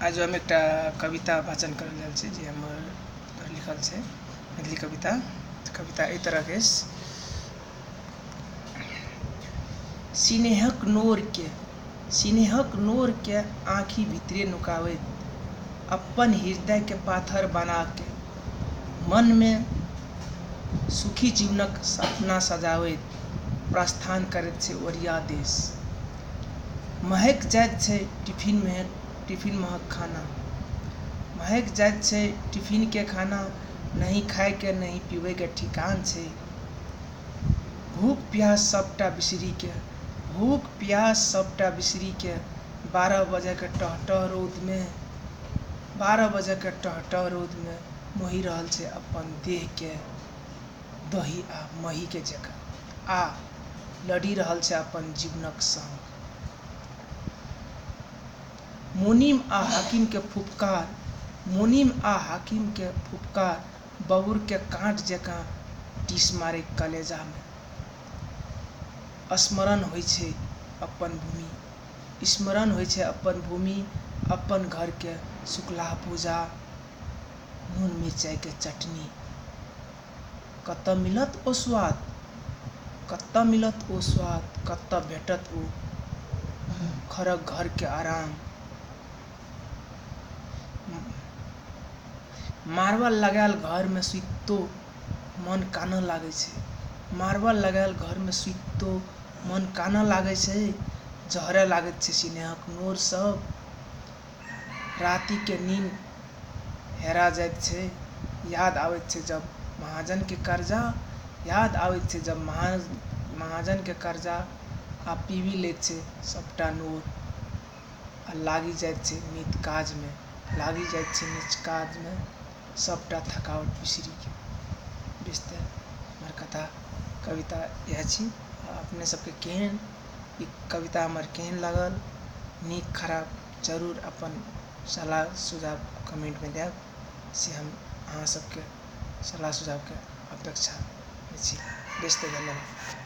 आज हम एक कविता वाचन कर रहल छी जे हमर लिखल छै मैथिली कविता एहि तरह के सिनेहक नोर के आँखि भितरे नुकावैत अपन हृदय के पाथर बना के मन में सुखी जीवनक सपना सजावैत प्रस्थान करैत छै ओरिया देश। महक जाइत छै टिफिन महक खाना, महक जाइत छै टिफिन के खाना, नहीं खाए के नहीं पीबे के ठिकान छै। भूख प्यास सबटा बिसरी के 12 बजे के टहटह रौद में मोहि रहल छै अपन देह के दही आ मही के जगह आ लड़ी रहल छै अपन जीवनक संग। मुनीम आ हाकिम के फुफकार बबूर के कांट जकाँ टीस मारे कलेजा में। स्मरण होइ छै अपन भूमि, अपन घर के शुक्ला पूजा, नून मिरचाई के चटनी। कत मिलत ओ स्वाद, कत भेटत ओ खरक घर के आराम। मार्बल लगायल घर में सुइतो मन कानऽ लागे छै, मार्बल लगायल घर में सुइतो मन कानऽ लागे छै। जहरे लागैत छै सिनेहक नोर सब, राति के नींद हेरा जाइत छै। याद आबैत छै जब महाजन के कर्जा आ पीबी लैत छै सबटा नोर आ लागी जाइत छै नीच काज में सबटा थकावट बिसरी के। बेस्ते हमर कविता यह छी। अपने सबके केहन ई कविता हमर केहन लागल, नीक खराब जरूर अपन सलाह सुझाव कमेंट में देब से हम अहाँ सबके सलाह सुझाव के अपेक्षा में छी। बेस्ते धन्यवाद।